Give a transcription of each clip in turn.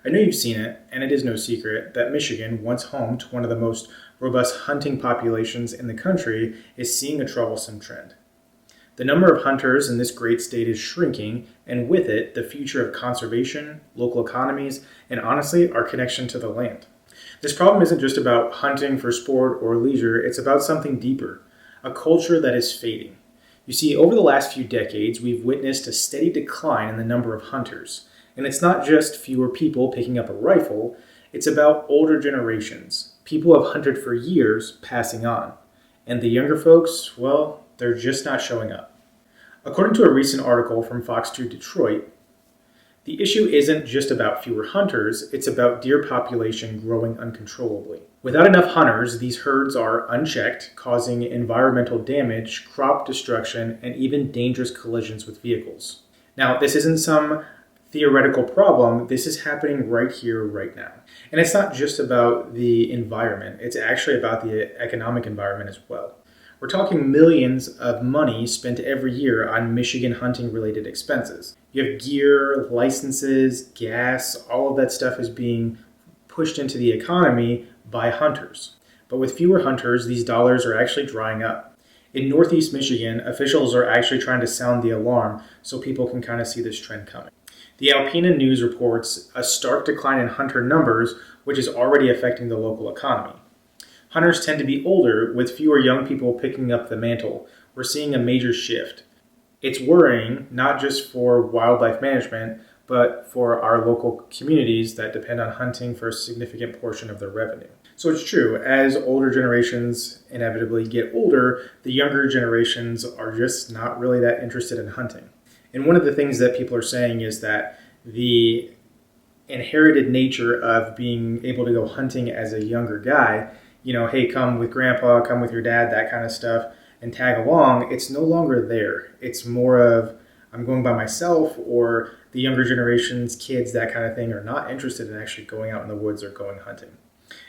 I know you've seen it, and it is no secret that Michigan, once home to one of the most robust hunting populations in the country, is seeing a troublesome trend. The number of hunters in this great state is shrinking, and with it, the future of conservation, local economies, and honestly, our connection to the land. This problem isn't just about hunting for sport or leisure, it's about something deeper, a culture that is fading. You see, over the last few decades, we've witnessed a steady decline in the number of hunters. And it's not just fewer people picking up a rifle, it's about older generations, people who have hunted for years passing on. And the younger folks, well, they're just not showing up. According to a recent article from Fox 2 Detroit, the issue isn't just about fewer hunters, it's about deer population growing uncontrollably. Without enough hunters, these herds are unchecked, causing environmental damage, crop destruction, and even dangerous collisions with vehicles. Now, this isn't some theoretical problem, this is happening right here, right now. And it's not just about the environment, it's actually about the economic environment as well. We're talking millions of money spent every year on Michigan hunting related expenses. You have gear, licenses, gas, all of that stuff is being pushed into the economy by hunters. But with fewer hunters, these dollars are actually drying up. In Northeast Michigan, officials are actually trying to sound the alarm so people can kind of see this trend coming. The Alpena News reports a stark decline in hunter numbers, which is already affecting the local economy. Hunters tend to be older, with fewer young people picking up the mantle. We're seeing a major shift. It's worrying, not just for wildlife management, but for our local communities that depend on hunting for a significant portion of their revenue. So it's true, as older generations inevitably get older, the younger generations are just not really that interested in hunting. And one of the things that people are saying is that the inherited nature of being able to go hunting as a younger guy, hey, come with grandpa, come with your dad, that kind of stuff, and tag along, it's no longer there. It's more of, I'm going by myself, or the younger generation's kids, that kind of thing, are not interested in actually going out in the woods or going hunting.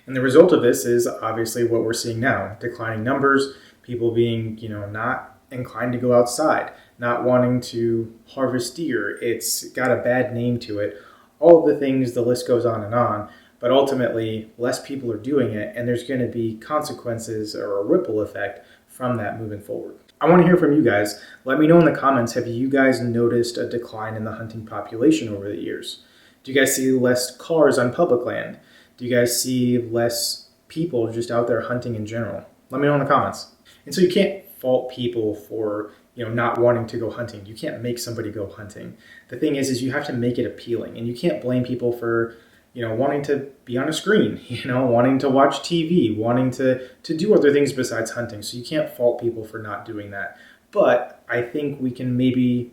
And the result of this is obviously what we're seeing now, declining numbers, people being, not inclined to go outside, not wanting to harvest deer. It's got a bad name to it. All of the things, the list goes on and on. But ultimately, less people are doing it, and there's going to be consequences or a ripple effect from that moving forward. I want to hear from you guys. Let me know in the comments, have you guys noticed a decline in the hunting population over the years? Do you guys see less cars on public land? Do you guys see less people just out there hunting in general? Let me know in the comments. And so you can't fault people for not wanting to go hunting. You can't make somebody go hunting. The thing is you have to make it appealing, and you can't blame people for wanting to be on a screen, wanting to watch TV, wanting to do other things besides hunting. So you can't fault people for not doing that. But I think we can maybe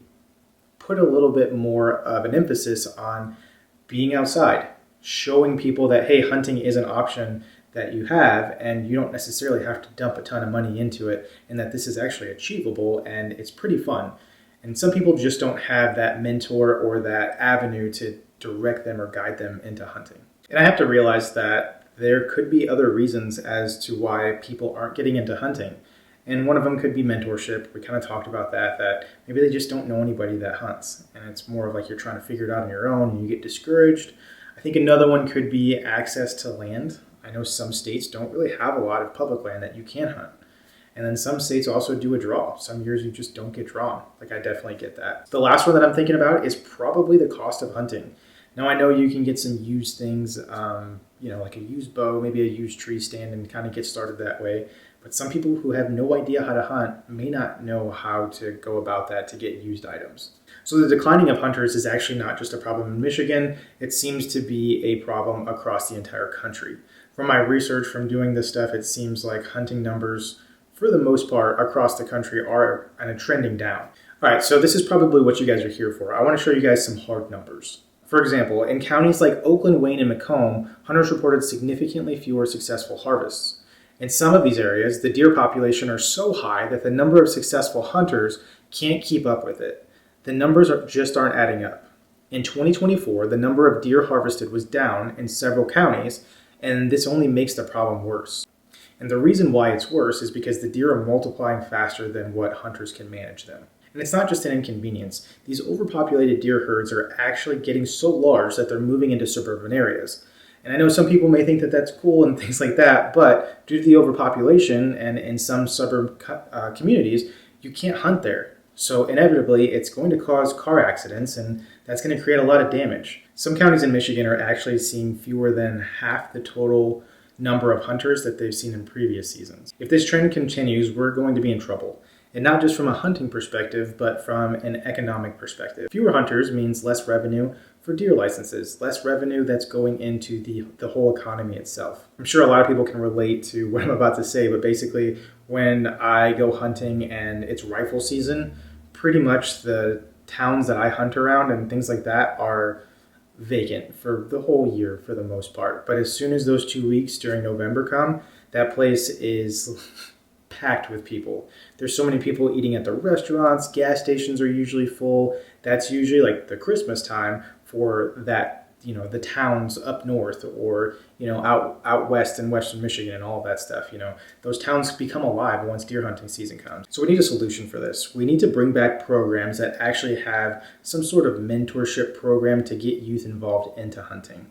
put a little bit more of an emphasis on being outside, showing people that, hey, hunting is an option that you have, and you don't necessarily have to dump a ton of money into it, and that this is actually achievable and it's pretty fun. And some people just don't have that mentor or that avenue to direct them or guide them into hunting. And I have to realize that there could be other reasons as to why people aren't getting into hunting. And one of them could be mentorship. We kind of talked about that maybe they just don't know anybody that hunts. And it's more of like you're trying to figure it out on your own and you get discouraged. I think another one could be access to land. I know some states don't really have a lot of public land that you can hunt. And then some states also do a draw. Some years you just don't get drawn. I definitely get that. The last one that I'm thinking about is probably the cost of hunting. Now I know you can get some used things, like a used bow, maybe a used tree stand, and kind of get started that way. But some people who have no idea how to hunt may not know how to go about that to get used items. So the declining of hunters is actually not just a problem in Michigan. It seems to be a problem across the entire country. From my research from doing this stuff, it seems like hunting numbers, for the most part, across the country are kind of trending down. All right, so this is probably what you guys are here for. I want to show you guys some hard numbers. For example, in counties like Oakland, Wayne, and Macomb, hunters reported significantly fewer successful harvests. In some of these areas, the deer population are so high that the number of successful hunters can't keep up with it. The numbers just aren't adding up. In 2024, the number of deer harvested was down in several counties, and this only makes the problem worse. And the reason why it's worse is because the deer are multiplying faster than what hunters can manage them. And it's not just an inconvenience. These overpopulated deer herds are actually getting so large that they're moving into suburban areas. And I know some people may think that that's cool and things like that, but due to the overpopulation and in some suburban communities, you can't hunt there. So inevitably, it's going to cause car accidents, and that's going to create a lot of damage. Some counties in Michigan are actually seeing fewer than half the total number of hunters that they've seen in previous seasons. If this trend continues, we're going to be in trouble. And not just from a hunting perspective, but from an economic perspective. Fewer hunters means less revenue for deer licenses, less revenue that's going into the whole economy itself. I'm sure a lot of people can relate to what I'm about to say, but basically when I go hunting and it's rifle season, pretty much the towns that I hunt around and things like that are vacant for the whole year for the most part. But as soon as those 2 weeks during November come, that place is packed with people. There's so many people eating at the restaurants, gas stations are usually full. That's usually like the Christmas time for that, the towns up north or, out west in Western Michigan and all of that stuff. Those towns become alive once deer hunting season comes. So we need a solution for this. We need to bring back programs that actually have some sort of mentorship program to get youth involved into hunting.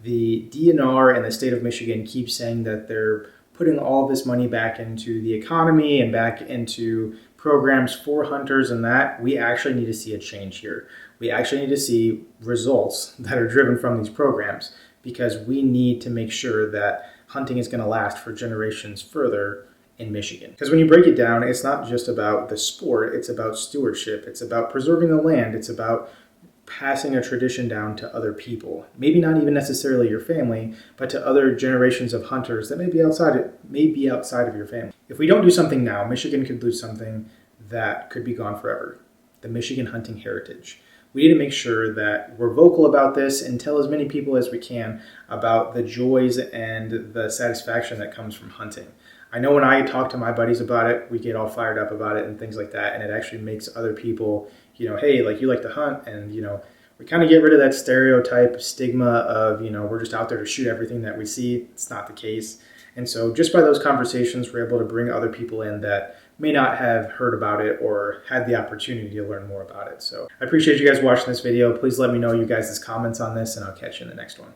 The DNR and the state of Michigan keep saying that they're putting all this money back into the economy and back into programs for hunters, and that we actually need to see a change here. We actually need to see results that are driven from these programs, because we need to make sure that hunting is going to last for generations further in Michigan. Because when you break it down, it's not just about the sport, it's about stewardship, it's about preserving the land, it's about passing a tradition down to other people. Maybe not even necessarily your family, but to other generations of hunters that may be outside of your family. If we don't do something now, Michigan could lose something that could be gone forever: the Michigan hunting heritage. We need to make sure that we're vocal about this and tell as many people as we can about the joys and the satisfaction that comes from hunting. I know when I talk to my buddies about it, we get all fired up about it and things like that, and it actually makes other people, hey, like, you like to hunt, and we kind of get rid of that stereotype stigma of, we're just out there to shoot everything that we see. It's not the case. And so just by those conversations, we're able to bring other people in that may not have heard about it or had the opportunity to learn more about it. So I appreciate you guys watching this video. Please let me know you guys' comments on this, and I'll catch you in the next one.